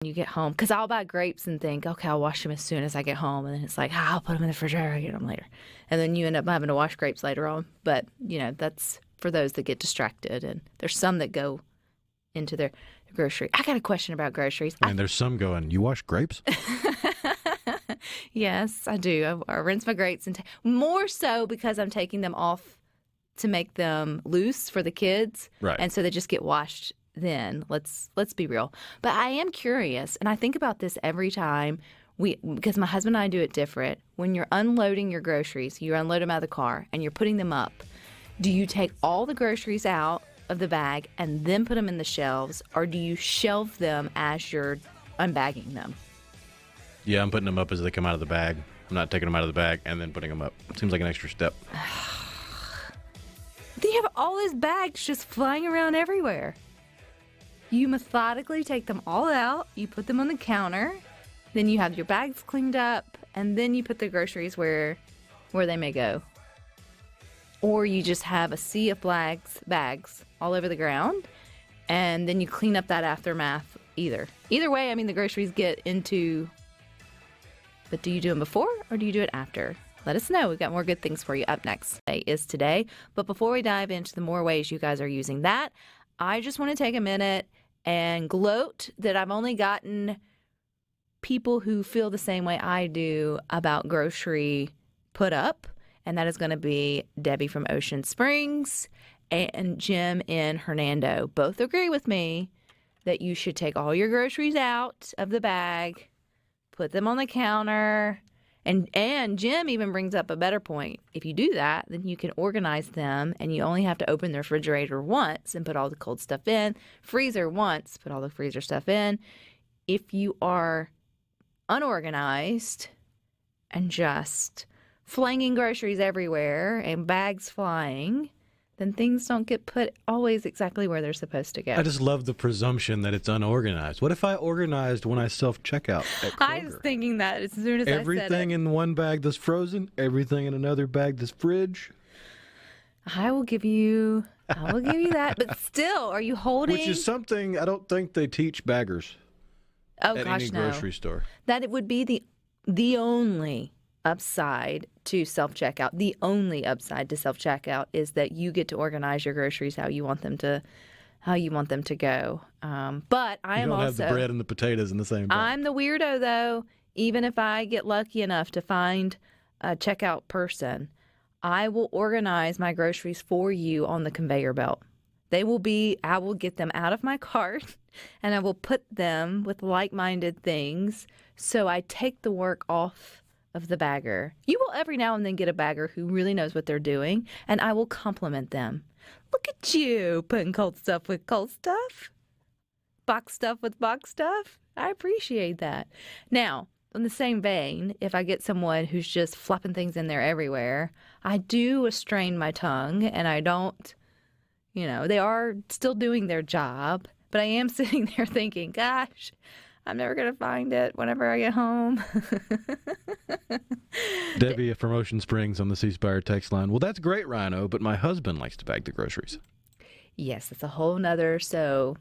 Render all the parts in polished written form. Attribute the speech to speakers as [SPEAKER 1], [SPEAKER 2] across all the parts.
[SPEAKER 1] You get home, because I'll buy grapes and think, okay, I'll wash them as soon as I get home. And then it's like, I'll put them in the refrigerator, I'll get them later. And then you end up having to wash grapes later on. But, that's for those that get distracted. And there's some that go into their grocery. I got a question about groceries.
[SPEAKER 2] And there's some going, you wash grapes?
[SPEAKER 1] Yes, I do. I rinse my grapes, and more so because I'm taking them off to make them loose for the kids.
[SPEAKER 2] Right.
[SPEAKER 1] And so they just get washed then. Let's be real. But I am curious, and I think about this every time because my husband and I do it different. When you're unloading your groceries, you unload them out of the car and you're putting them up. Do you take all the groceries out of the bag and then put them in the shelves, or do you shelve them as you're unbagging them?
[SPEAKER 2] Yeah, I'm putting them up as they come out of the bag. I'm not taking them out of the bag and then putting them up. Seems like an extra step.
[SPEAKER 1] Then you have all these bags just flying around everywhere. You methodically take them all out, you put them on the counter, then you have your bags cleaned up, and then you put the groceries where they may go. Or you just have a sea of bags all over the ground, and then you clean up that aftermath either. Either way, the groceries get into... But do you do them before or do you do it after? Let us know. We've got more good things for you up next. Today is today. But before we dive into the more ways you guys are using that, I just want to take a minute and gloat that I've only gotten people who feel the same way I do about grocery put up. And that is going to be Debbie from Ocean Springs and Jim in Hernando. Both agree with me that you should take all your groceries out of the bag, put them on the counter, and Jim even brings up a better point. If you do that, then you can organize them, and you only have to open the refrigerator once and put all the cold stuff in, freezer once, put all the freezer stuff in. If you are unorganized and just flinging groceries everywhere and bags flying, then things don't get put always exactly where they're supposed to go.
[SPEAKER 2] I just love the presumption that it's unorganized. What if I organized when I self-checkout at Kroger?
[SPEAKER 1] I was thinking that as soon as I said it.
[SPEAKER 2] Everything in one bag that's frozen, everything in another bag that's fridge.
[SPEAKER 1] I will give you that. But still, are you holding?
[SPEAKER 2] Which is something I don't think they teach baggers at any grocery store.
[SPEAKER 1] That it would be the only upside to self-checkout. The only upside to self-checkout is that you get to organize your groceries how you want them to go. But I am also... You don't have the bread and the potatoes in the same bag. I'm the weirdo, though. Even if I get lucky enough to find a checkout person, I will organize my groceries for you on the conveyor belt. I will get them out of my cart, and I will put them with like-minded things, so I take the work off of the bagger. You will every now and then get a bagger who really knows what they're doing, and I will compliment them. Look at you putting cold stuff with cold stuff, box stuff with box stuff. I appreciate that. Now, in the same vein, if I get someone who's just flopping things in there everywhere, I do restrain my tongue, and I don't, they are still doing their job, but I am sitting there thinking, gosh, I'm never going to find it whenever I get home.
[SPEAKER 2] Debbie from Ocean Springs on the C Spire text line. Well, that's great, Ryno, but my husband likes to bag the groceries.
[SPEAKER 1] Yes, it's a whole nother. So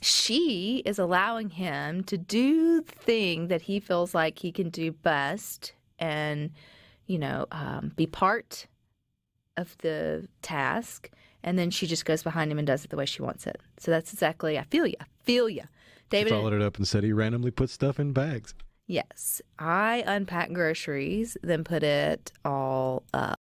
[SPEAKER 1] she is allowing him to do the thing that he feels like he can do best and, be part of the task. And then she just goes behind him and does it the way she wants it. So that's exactly, I feel you. David,
[SPEAKER 2] he followed it up and said he randomly puts stuff in bags.
[SPEAKER 1] Yes. I unpack groceries, then put it all up.